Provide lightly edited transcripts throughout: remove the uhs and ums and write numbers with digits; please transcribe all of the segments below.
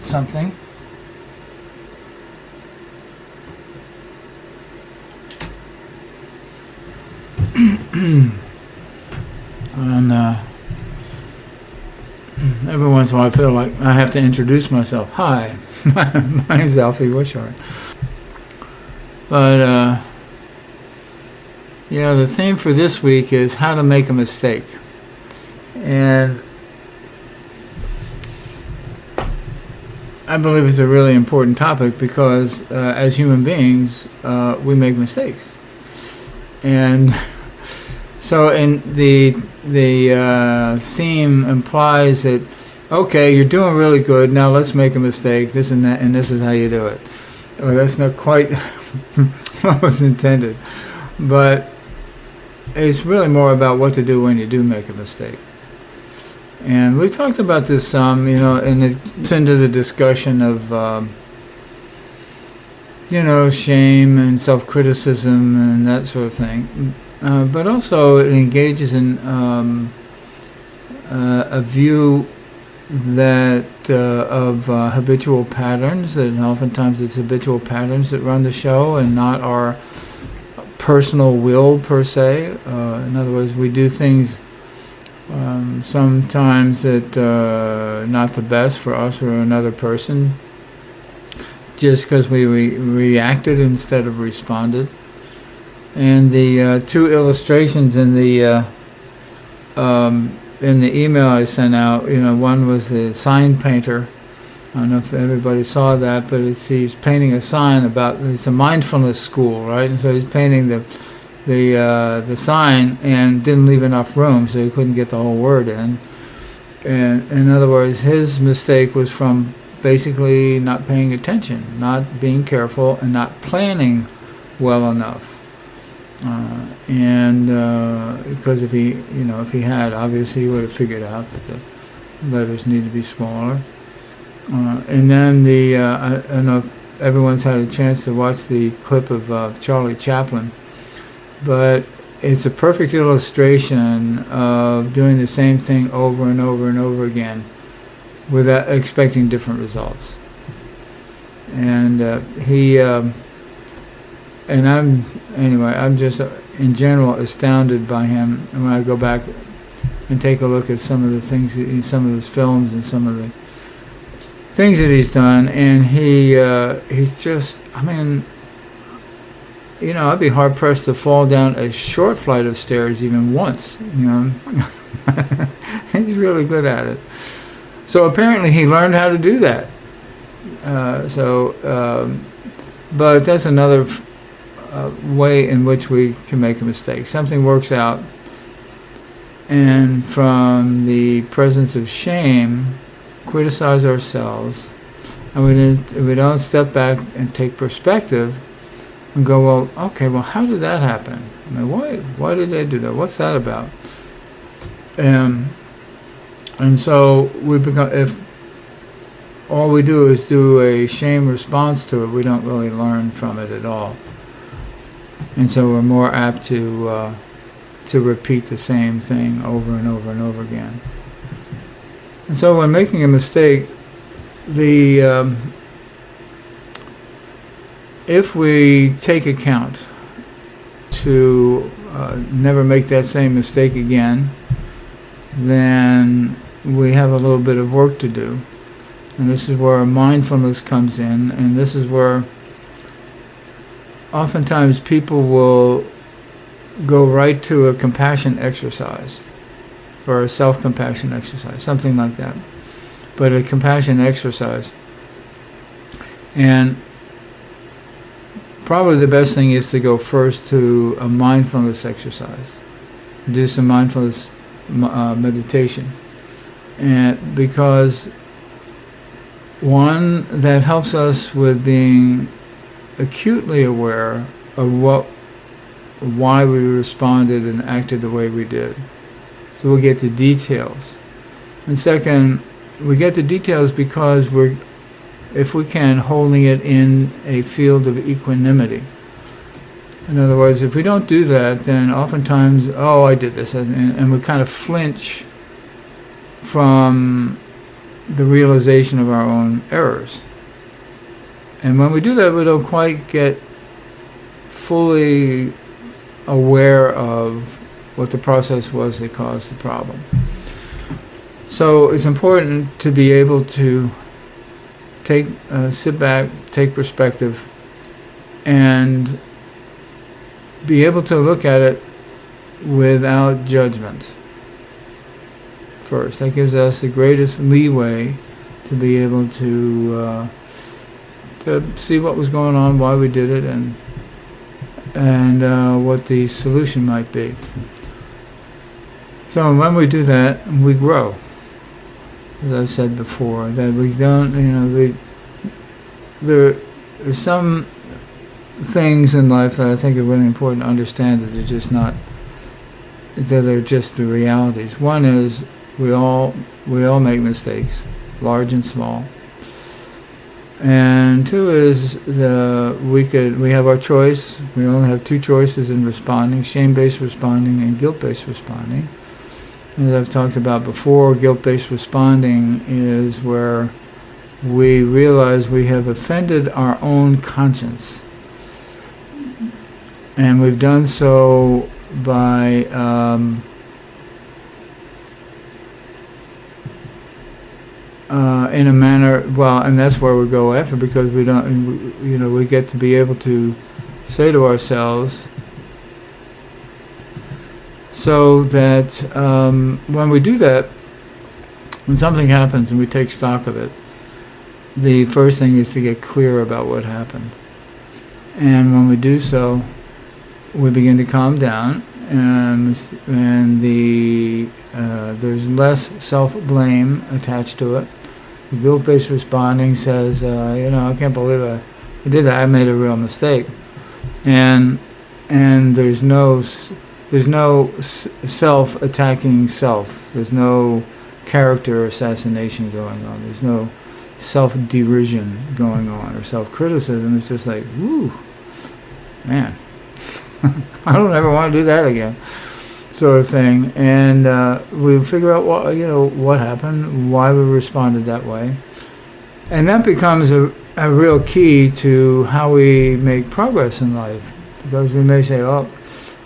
something. And every once in a while I feel like I have to introduce myself. Hi, my name's Alfie Wishart. But the theme for this week is how to make a mistake. And I believe it's a really important topic because as human beings, we make mistakes. And so the theme implies that, okay, you're doing really good, now let's make a mistake, this and that, and this is how you do it. Well, that's not quite what was intended. But it's really more about what to do when you do make a mistake. And we talked about this some, and it's into the discussion of, shame and self-criticism and that sort of thing. But also it engages in a view that of habitual patterns, that oftentimes it's habitual patterns that run the show and not our personal will per se. In other words, we do things sometimes that not the best for us or another person just because we reacted instead of responded. And the two illustrations in the email I sent out, one was the sign painter. I don't know if everybody saw that, but he's painting a sign it's a mindfulness school, right? And so he's painting the sign and didn't leave enough room, so he couldn't get the whole word in. And in other words, his mistake was from basically not paying attention, not being careful, and not planning well enough. Because if he had, obviously he would have figured out that the letters need to be smaller. And then I don't know if everyone's had a chance to watch the clip of Charlie Chaplin, but it's a perfect illustration of doing the same thing over and over and over again without expecting different results. And I'm just in general astounded by him. And when I go back and take a look at some of the things, some of his films and some of the things that he's done, and he's just, I'd be hard pressed to fall down a short flight of stairs even once, He's really good at it. So apparently he learned how to do that. But that's another way in which we can make a mistake. Something works out, and from the presence of shame, criticize ourselves, and we don't step back and take perspective and go, well, okay, well, how did that happen? Why did they do that? What's that about? And so we become, if all we do is do a shame response to it, we don't really learn from it at all. And so we're more apt to repeat the same thing over and over and over again. And so when making a mistake, if we take account to never make that same mistake again, then we have a little bit of work to do. And this is where mindfulness comes in, and this is where oftentimes people will go right to a compassion exercise or a self-compassion exercise, something like that. But a compassion exercise. And probably the best thing is to go first to a mindfulness exercise. Do some mindfulness meditation. And because one, that helps us with being acutely aware of why we responded and acted the way we did. So we'll get the details. And second, we get the details because we're, if we can, holding it in a field of equanimity. In other words, if we don't do that, then oftentimes, I did this, and we kind of flinch from the realization of our own errors. And when we do that, we don't quite get fully aware of what the process was that caused the problem. So it's important to be able to sit back, take perspective, and be able to look at it without judgment first. That gives us the greatest leeway to be able to see what was going on, why we did it, and what the solution might be. So when we do that, we grow. As I've said before, that we don't, there are some things in life that I think are really important to understand, that they're just not, that they're just the realities. One is we all make mistakes, large and small. And two is we have our choice. We only have two choices in responding: shame-based responding and guilt-based responding. As I've talked about before, guilt-based responding is where we realize we have offended our own conscience. And we've done so by in a manner, and that's where we go after, because we don't, we get to be able to say to ourselves, so that when we do that, when something happens and we take stock of it, the first thing is to get clear about what happened. And when we do so, we begin to calm down, and there's less self-blame attached to it. The guilt-based responding says, I can't believe I did that. I made a real mistake, and there's no self-attacking self. There's no character assassination going on. There's no self-derision going on or self-criticism. It's just like, woo, man, I don't ever want to do that again, sort of thing. And we figure out what happened, why we responded that way, and that becomes a real key to how we make progress in life, because we may say, "Oh,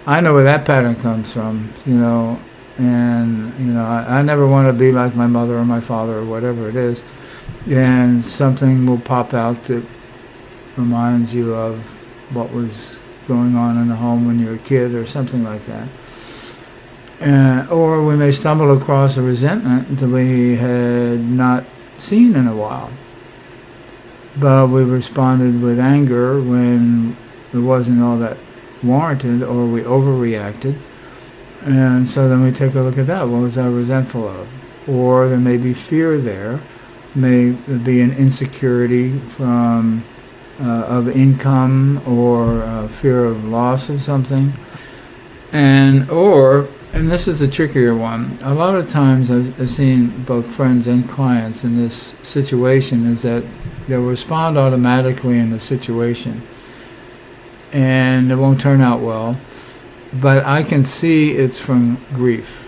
I know where that pattern comes from," I never want to be like my mother or my father or whatever it is, and something will pop out that reminds you of what was going on in the home when you were a kid or something like that. Or we may stumble across a resentment that we had not seen in a while, but we responded with anger when it wasn't all that warranted, or we overreacted. And so then we take a look at that. What was I resentful of? Or there may be fear there, may be an insecurity from of income, or fear of loss of something. And this is the trickier one. A lot of times I've seen both friends and clients in this situation, is that they'll respond automatically in the situation, and it won't turn out well. But I can see it's from grief.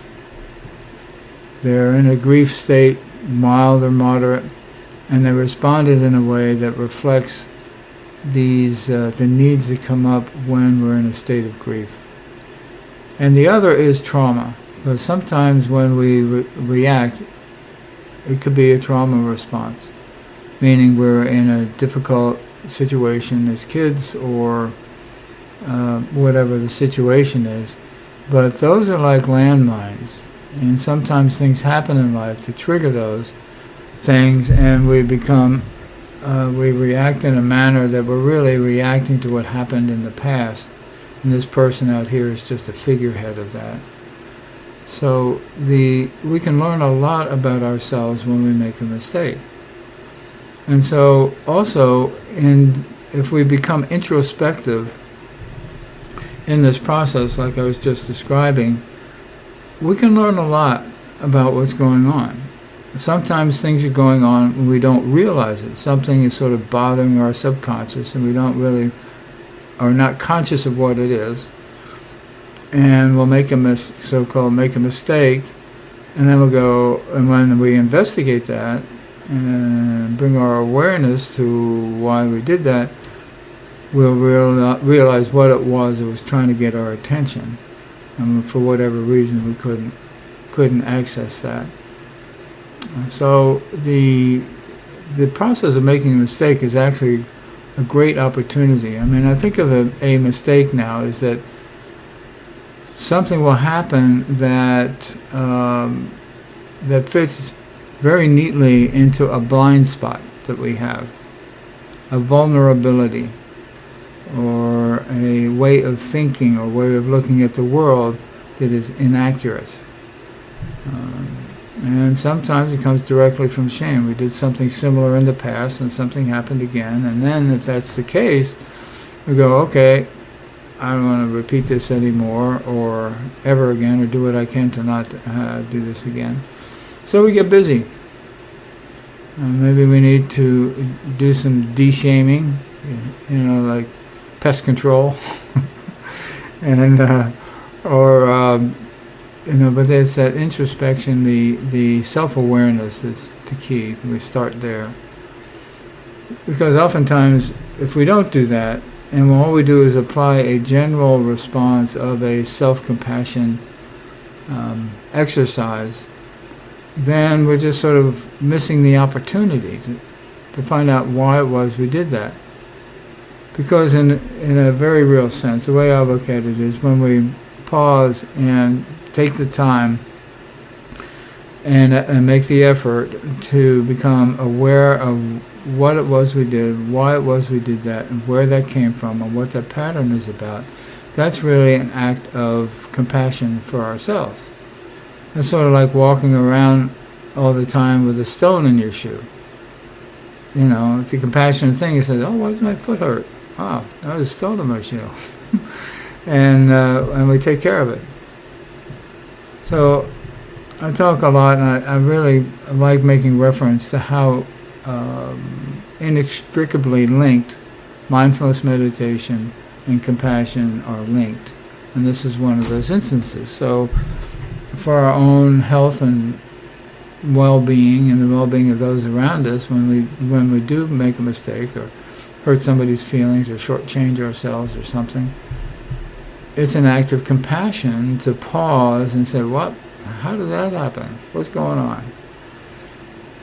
They're in a grief state, mild or moderate, and they responded in a way that reflects the needs that come up when we're in a state of grief. And the other is trauma, because sometimes when we react, it could be a trauma response, meaning we're in a difficult situation as kids, or whatever the situation is. But those are like landmines, and sometimes things happen in life to trigger those things, and we react in a manner that we're really reacting to what happened in the past, and this person out here is just a figurehead of that. So we can learn a lot about ourselves when we make a mistake. And so also, if we become introspective in this process, like I was just describing, we can learn a lot about what's going on. Sometimes things are going on and we don't realize it. Something is sort of bothering our subconscious, and we don't really, are not conscious of what it is. And we'll make so-called make a mistake, and then we'll go, and when we investigate that, and bring our awareness to why we did that, we'll realize what it was that was trying to get our attention. And for whatever reason, we couldn't access that. So the process of making a mistake is actually a great opportunity. I mean, I think of a mistake now is that something will happen that that fits very neatly into a blind spot that we have, a vulnerability, or a way of thinking or way of looking at the world that is inaccurate. And sometimes it comes directly from shame. We did something similar in the past and something happened again, and then if that's the case, we go, okay, I don't want to repeat this anymore or ever again, or do what I can to not do this again. So we get busy. Maybe we need to do some de-shaming, like pest control, and but there's that introspection, the self-awareness that's the key. We start there, because oftentimes if we don't do that, and all we do is apply a general response of a self-compassion exercise, then we're just sort of missing the opportunity to find out why it was we did that. Because in a very real sense, the way I look at it is when we pause and take the time and make the effort to become aware of what it was we did, why it was we did that, and where that came from, and what that pattern is about, that's really an act of compassion for ourselves. It's sort of like walking around all the time with a stone in your shoe. It's a compassionate thing. You say, oh, why does my foot hurt? Oh, that was a stone in my shoe. and we take care of it. So I talk a lot, and I really like making reference to how inextricably linked mindfulness meditation and compassion are linked. And this is one of those instances. So for our own health and well-being and the well-being of those around us, when we do make a mistake or hurt somebody's feelings or shortchange ourselves or something, it's an act of compassion to pause and say, what? How did that happen? What's going on?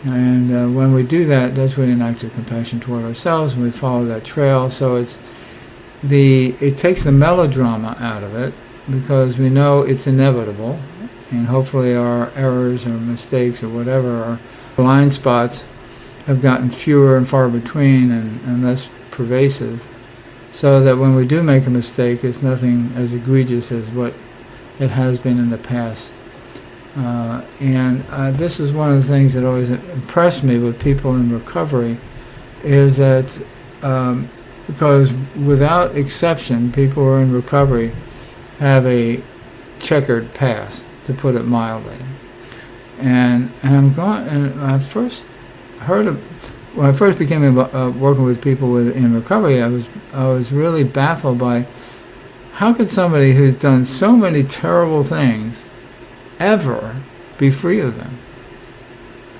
And when we do that, that's really an act of compassion toward ourselves, and we follow that trail. So it takes the melodrama out of it, because we know it's inevitable, and hopefully our errors or mistakes or whatever, our blind spots, have gotten fewer and far between and less pervasive, so that when we do make a mistake, it's nothing as egregious as what it has been in the past. And this is one of the things that always impressed me with people in recovery, is that because without exception, people who are in recovery have a checkered past, to put it mildly. And I first heard of, when I first became working with people in recovery, I was really baffled by how could somebody who's done so many terrible things ever be free of them.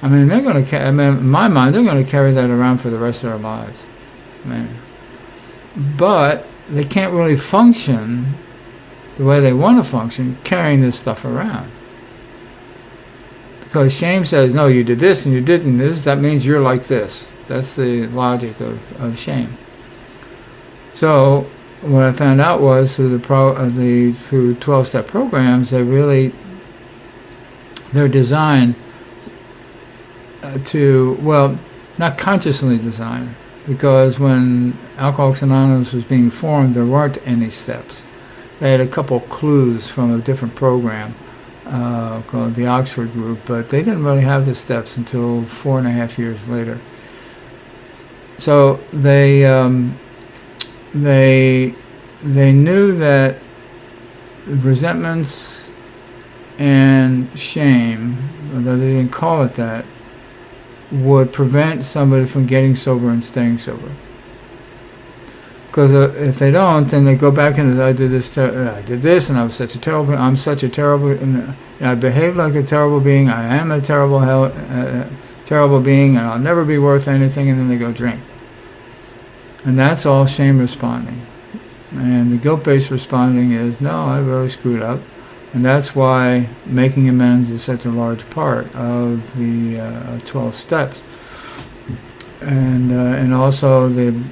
I mean, they're going to. In my mind, they're going to carry that around for the rest of their lives. But they can't really function the way they want to function carrying this stuff around. Because shame says, no, you did this and you didn't this, that means you're like this. That's the logic of shame. So what I found out was through through 12-step programs, they're designed not consciously designed, because when Alcoholics Anonymous was being formed, there weren't any steps. They had a couple clues from a different program called the Oxford Group, but they didn't really have the steps until 4.5 years later. So they knew that resentments and shame, although they didn't call it that, would prevent somebody from getting sober and staying sober. Because if they don't, then they go back into I did this, and I'm such a terrible, and I behaved like a terrible being. I am a terrible terrible being and I'll never be worth anything, and then they go drink. And that's all shame responding. And the guilt-based responding is, no, I really screwed up. And that's why making amends is such a large part of the 12 steps. And also the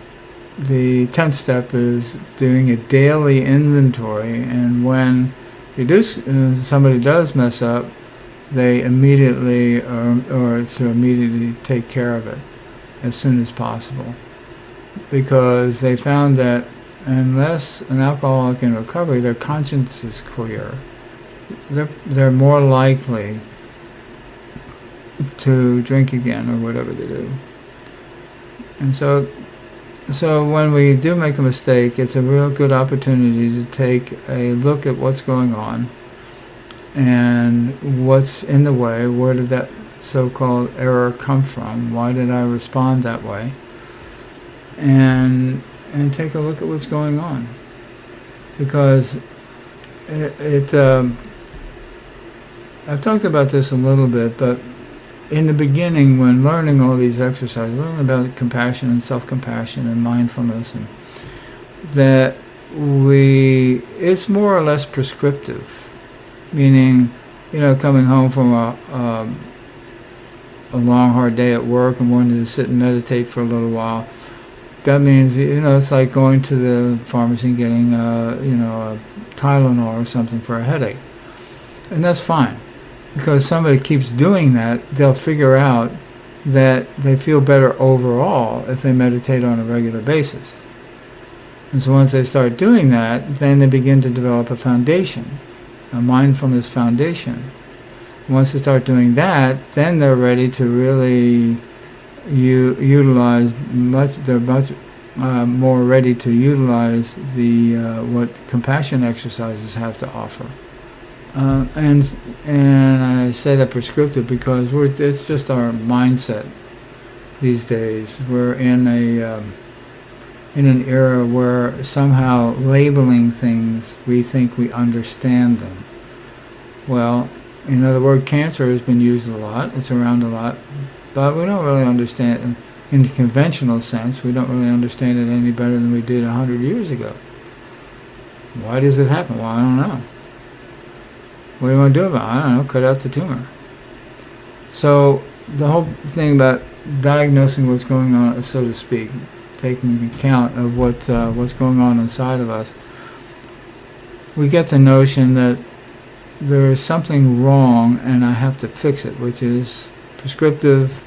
10th step is doing a daily inventory. And when somebody does mess up, they immediately or to immediately take care of it as soon as possible, because they found that unless an alcoholic in recovery, their conscience is clear, they're more likely to drink again or whatever they do. And so when we do make a mistake, it's a real good opportunity to take a look at what's going on and what's in the way. Where did that so-called error come from? Why did I respond that way? And take a look at what's going on, because I've talked about this a little bit, but in the beginning, when learning all these exercises, learning about compassion and self-compassion and mindfulness, and that it's more or less prescriptive. Meaning, coming home from a long, hard day at work and wanting to sit and meditate for a little while. That means, it's like going to the pharmacy and getting, a Tylenol or something for a headache. And that's fine. Because somebody keeps doing that, they'll figure out that they feel better overall if they meditate on a regular basis. And so once they start doing that, then they begin to develop a foundation. A mindfulness foundation. Once they start doing that, then they're ready to really utilize they're much more ready to utilize the what compassion exercises have to offer. And I say that prescriptive because it's just our mindset these days. We're in an era where somehow labeling things, we think we understand them. Well, the word cancer has been used a lot, it's around a lot, but we don't really understand it in the conventional sense. We don't really understand it any better than we did 100 years ago. Why does it happen? Well, I don't know. What do you want to do about it? I don't know, cut out the tumor. So the whole thing about diagnosing what's going on, so to speak, taking account of what's going on inside of us, we get the notion that there is something wrong and I have to fix it, which is prescriptive,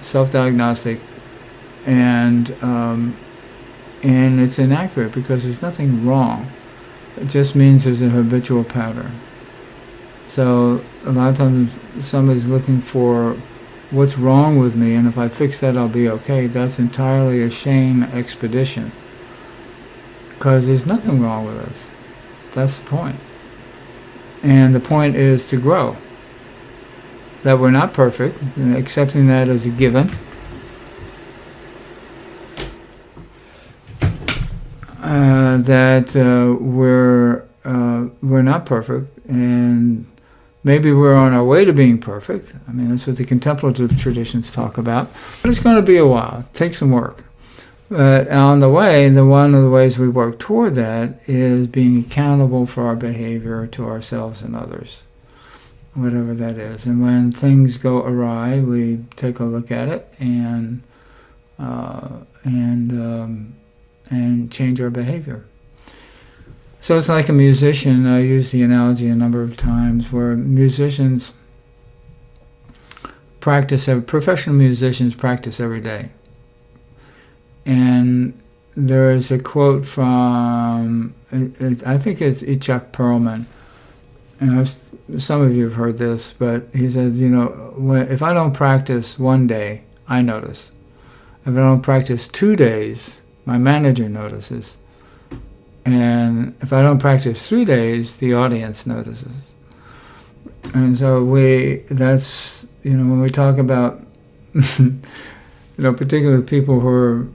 self-diagnostic, and it's inaccurate because there's nothing wrong. It just means there's a habitual pattern. So a lot of times somebody's looking for what's wrong with me, and if I fix that, I'll be okay. That's entirely a shame expedition, because there's nothing wrong with us. That's the point. And the point is to grow. That we're not perfect, and accepting that as a given. That we're not perfect, and maybe we're on our way to being perfect. I mean, that's what the contemplative traditions talk about. But it's going to be a while. It takes some work. But on the way, one of the ways we work toward that is being accountable for our behavior to ourselves and others, whatever that is. And when things go awry, we take a look at it and change our behavior. So it's like a musician. I use the analogy a number of times where musicians professional musicians practice every day. And there is a quote from, I think it's Itzhak Perlman, and some of you have heard this, but he said, if I don't practice one day, I notice. If I don't practice 2 days, my manager notices. And if I don't practice 3 days, the audience notices. And so when we talk about, particularly people who are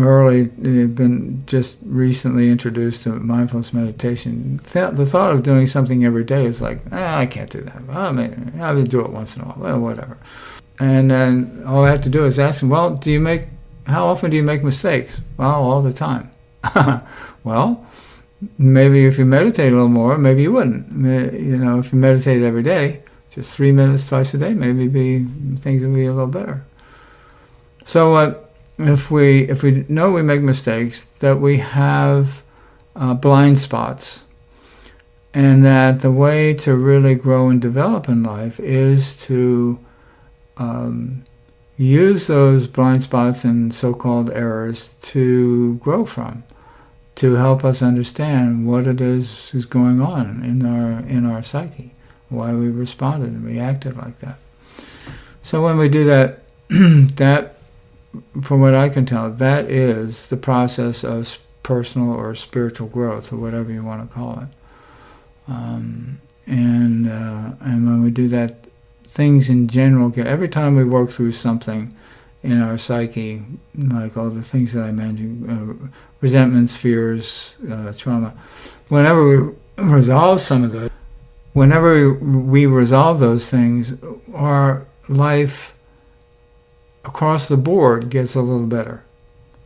been just recently introduced to mindfulness meditation, the thought of doing something every day is like, I can't do that. I mean, I would do it once in a while. Well, whatever. And then all I have to do is ask them, well, how often do you make mistakes? Well, all the time. Well, maybe if you meditate a little more, maybe you wouldn't. If you meditate every day, just 3 minutes twice a day, maybe things would be a little better. So if we know we make mistakes, that we have blind spots, and that the way to really grow and develop in life is to use those blind spots and so-called errors to grow from, to help us understand what it is going on in our psyche, why we responded and reacted like that. So when we do that, that, from what I can tell, that is the process of personal or spiritual growth, or whatever you want to call it. And when we do that, things in general every time we work through something in our psyche, like all the things that I mentioned, resentments, fears, trauma, whenever we resolve some of those, whenever we resolve those things, our life across the board gets a little better.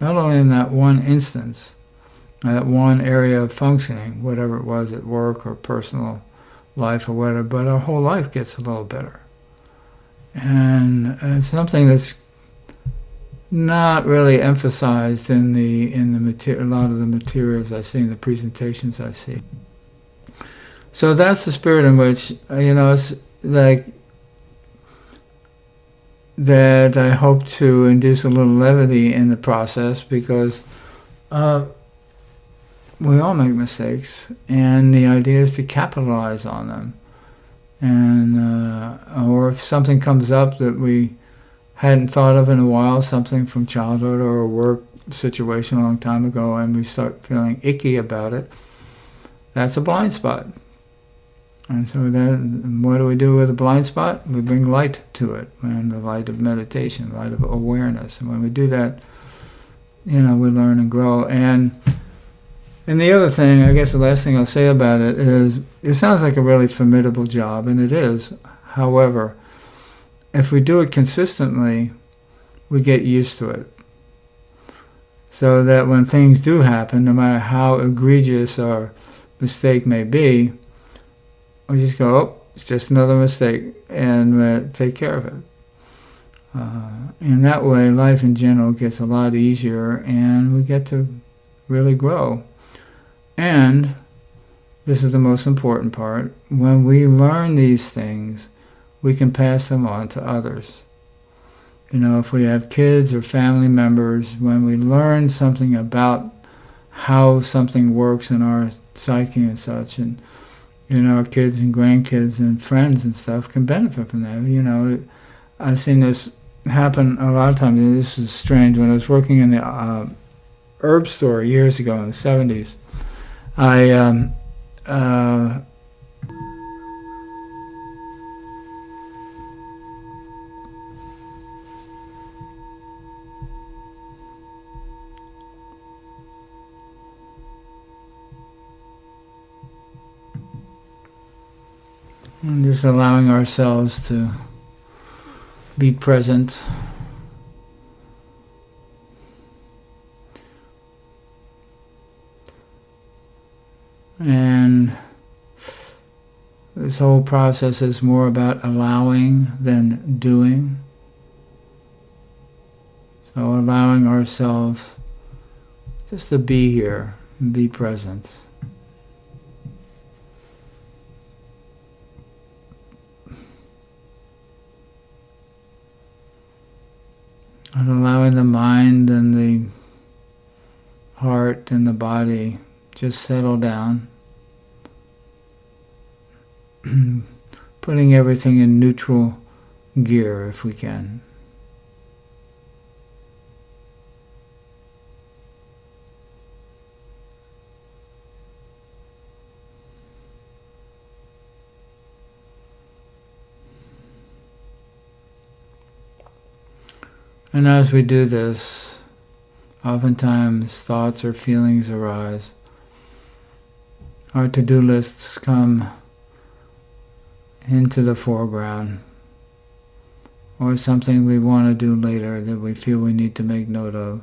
Not only in that one instance, that one area of functioning, whatever it was at work or personal life or whatever, but our whole life gets a little better. And it's something that's not really emphasized in a lot of the materials I see, in the presentations I see. So that's the spirit in which, it's like that I hope to induce a little levity in the process, because we all make mistakes, and the idea is to capitalize on them. And or if something comes up that we hadn't thought of in a while, something from childhood or a work situation a long time ago, and we start feeling icky about it, that's a blind spot. And so then what do we do with a blind spot? We bring light to it, and the light of meditation, light of awareness. And when we do that, we learn and grow. And the other thing, I guess the last thing I'll say about it is, it sounds like a really formidable job, and it is. However, if we do it consistently, we get used to it. So that when things do happen, no matter how egregious our mistake may be, we just go, oh, it's just another mistake, and take care of it. In that way, life in general gets a lot easier, and we get to really grow. And this is the most important part: when we learn these things, we can pass them on to others. If we have kids or family members, when we learn something about how something works in our psyche and such, and our kids and grandkids and friends and stuff can benefit from that. I've seen this happen a lot of times, and this is strange. When I was working in the herb store years ago in the 70s, and just allowing ourselves to be present. And this whole process is more about allowing than doing. So allowing ourselves just to be here and be present. And allowing the mind and the heart and the body just settle down. Putting everything in neutral gear if we can. And as we do this, Oftentimes thoughts or feelings arise. Our to-do lists come into the foreground, or something we want to do later that we feel we need to make note of.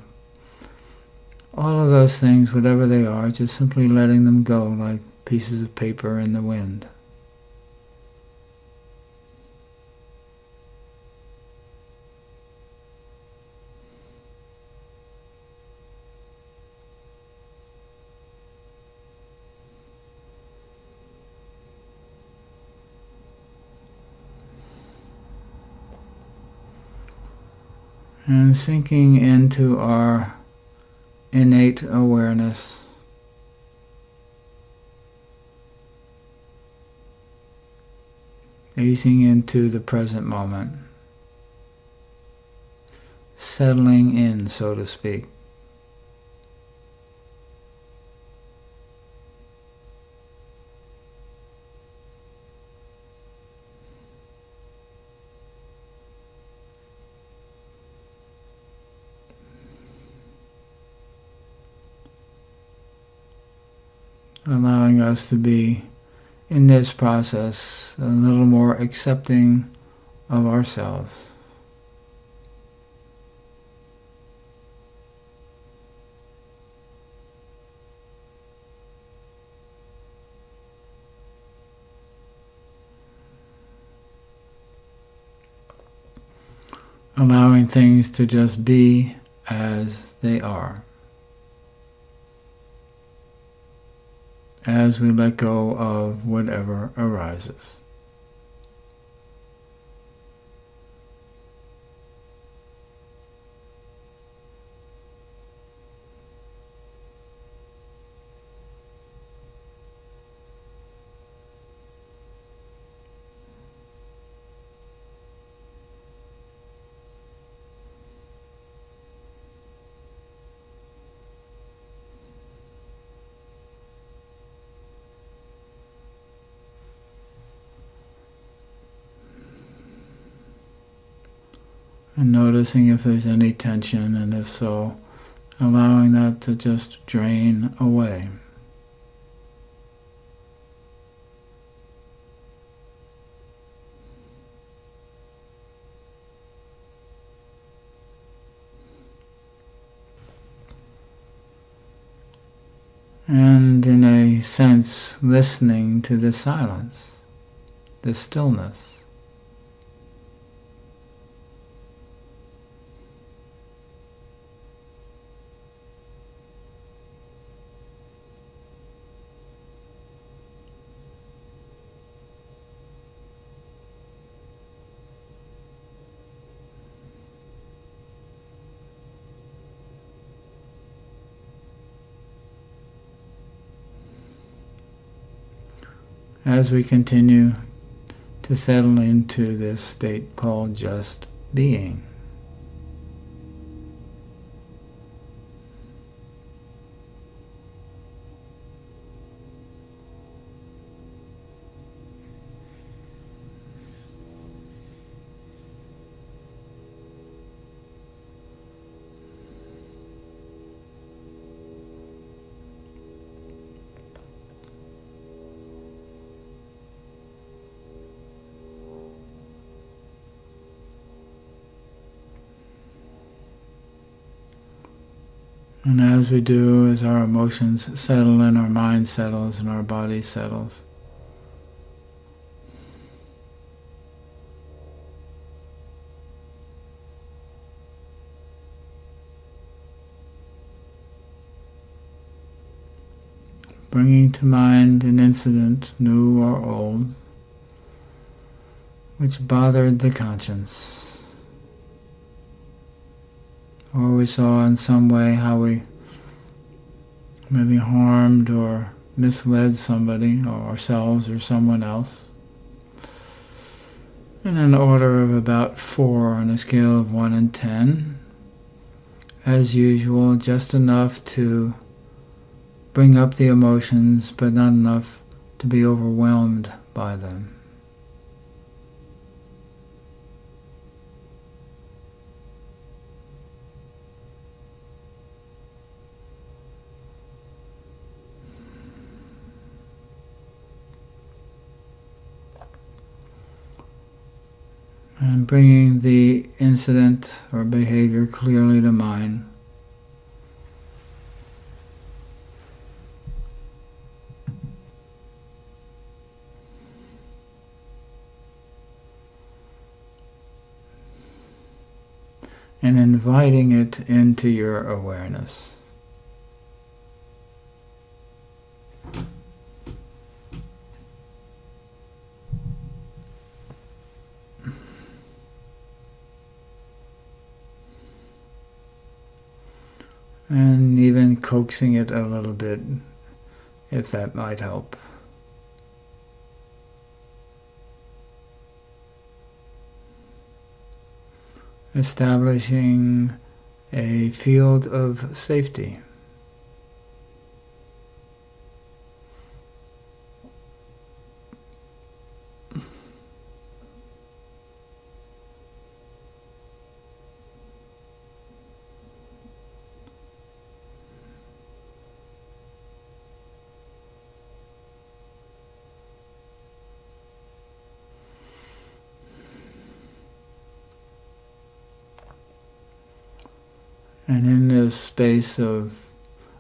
All of those things, whatever they are, just simply letting them go like pieces of paper in the wind. And sinking into our innate awareness. Easing into the present moment. Settling in, so to speak. Allowing us to be, in this process, a little more accepting of ourselves. Allowing things to just be as they are. As we let go of whatever arises. And noticing if there's any tension, and if so, allowing that to just drain away. And in a sense, listening to the silence, the stillness. As we continue to settle into this state called just being. And as we do, as our emotions settle and our mind settles and our body settles, bringing to mind an incident, new or old, which bothered the conscience. Or we saw in some way how we maybe harmed or misled somebody, or ourselves or someone else. In an order of about 4 on a scale of 1 and 10. As usual, just enough to bring up the emotions, but not enough to be overwhelmed by them. And bringing the incident or behavior clearly to mind. And inviting it into your awareness. And even coaxing it a little bit, if that might help. Establishing a field of safety. And in this space of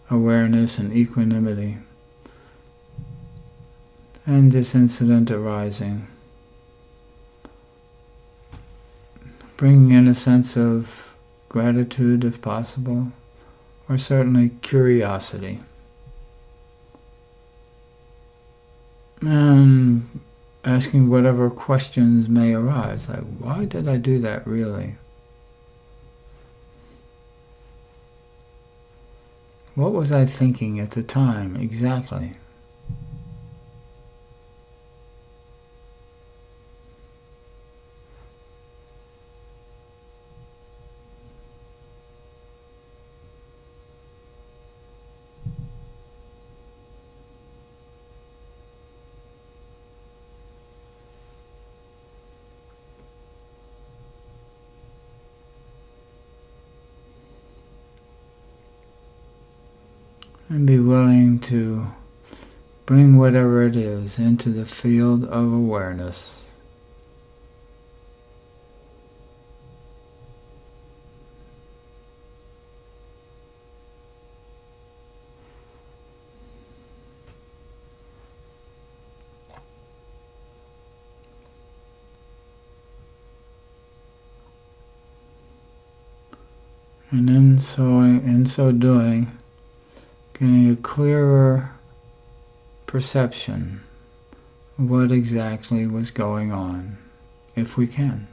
awareness and equanimity, and this incident arising, bringing in a sense of gratitude if possible, or certainly curiosity. And asking whatever questions may arise, like, why did I do that really? What was I thinking at the time exactly? And be willing to bring whatever it is into the field of awareness. And in so doing, getting a clearer perception of what exactly was going on, if we can.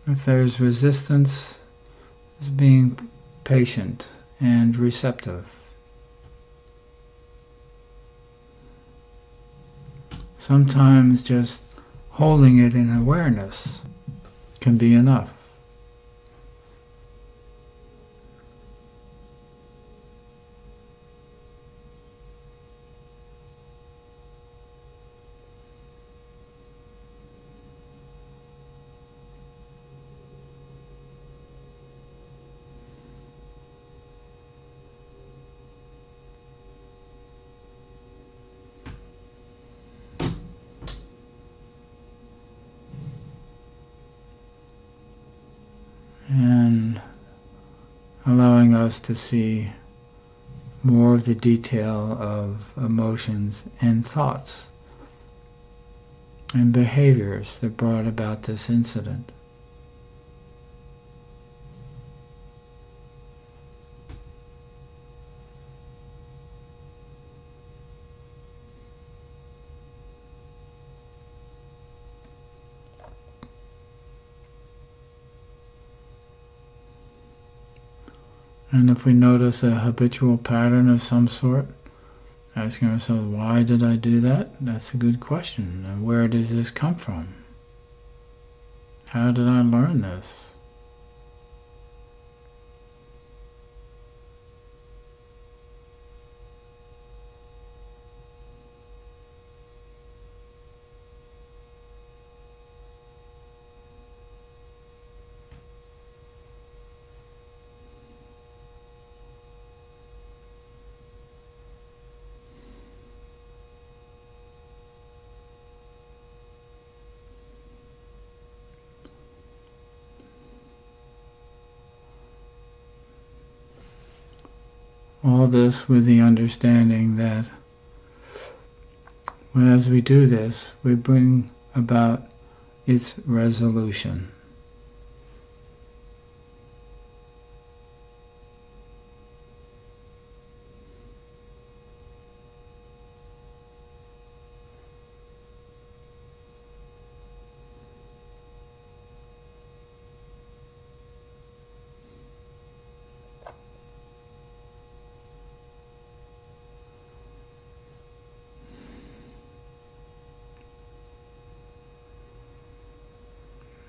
If there's resistance, it's being patient and receptive. Sometimes just holding it in awareness can be enough. And allowing us to see more of the detail of emotions and thoughts and behaviors that brought about this incident. And if we notice a habitual pattern of some sort, asking ourselves, why did I do that? That's a good question. And where does this come from? How did I learn this? All this with the understanding that as we do this, we bring about its resolution.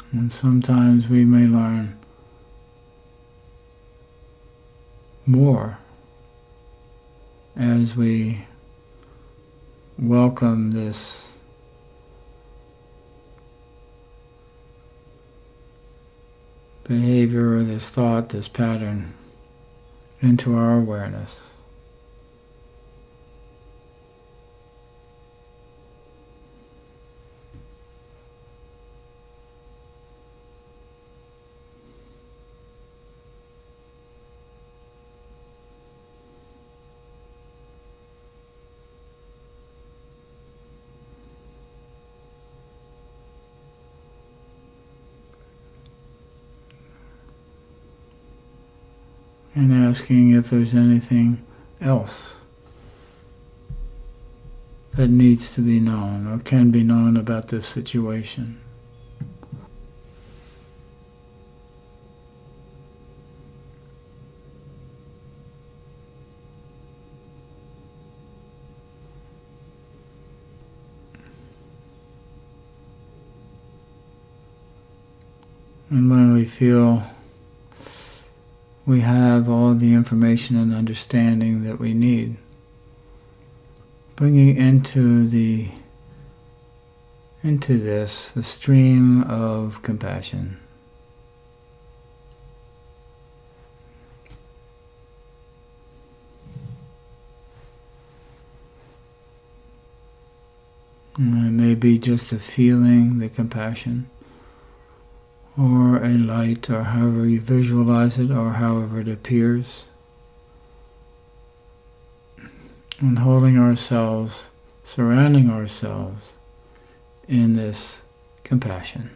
And sometimes we may learn more as we welcome this behavior, or this thought, this pattern into our awareness. And asking if there's anything else that needs to be known or can be known about this situation. And when we feel we have all the information and understanding that we need, bringing into this the stream of compassion. And it may be just a feeling, the compassion, or a light, or however you visualize it, or however it appears. And holding ourselves, surrounding ourselves in this compassion.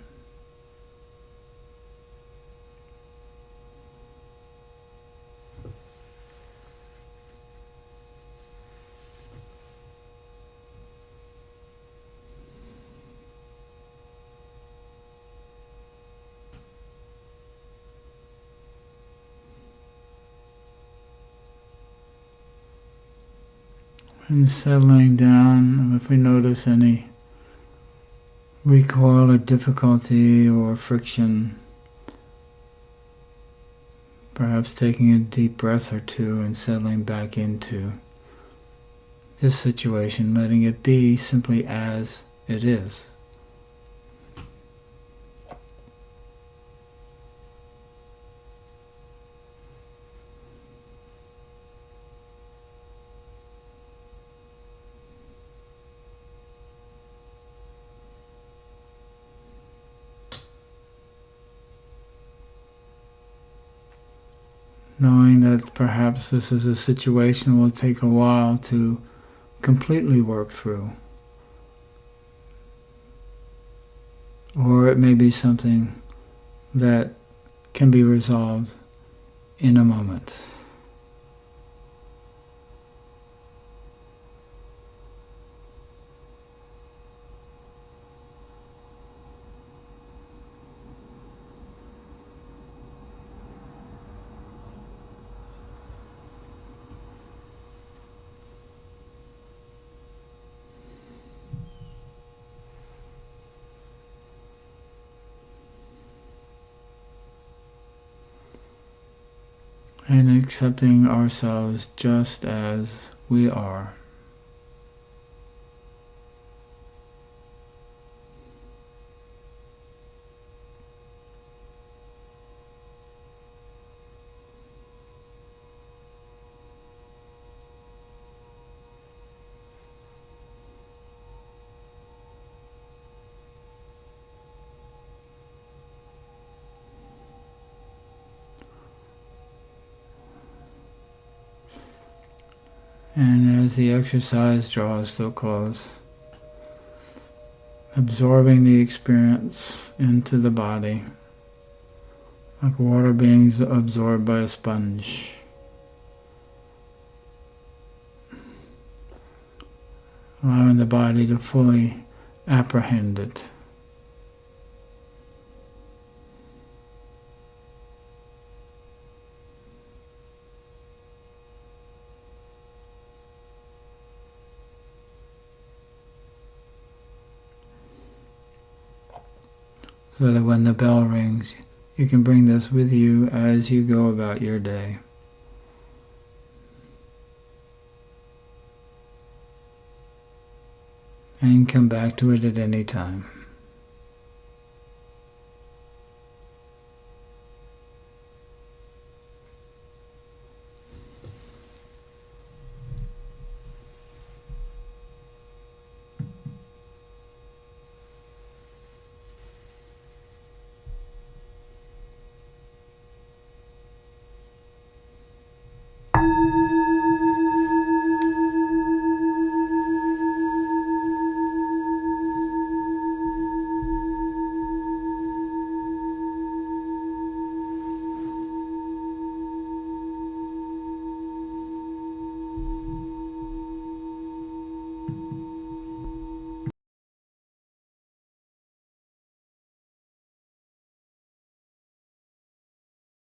And settling down, if we notice any recoil or difficulty or friction, perhaps taking a deep breath or two and settling back into this situation, letting it be simply as it is. Knowing that perhaps this is a situation will take a while to completely work through. Or it may be something that can be resolved in a moment. And accepting ourselves just as we are. And as the exercise draws to a close, absorbing the experience into the body, like water being absorbed by a sponge. Allowing the body to fully apprehend it. So that when the bell rings, you can bring this with you as you go about your day. And come back to it at any time.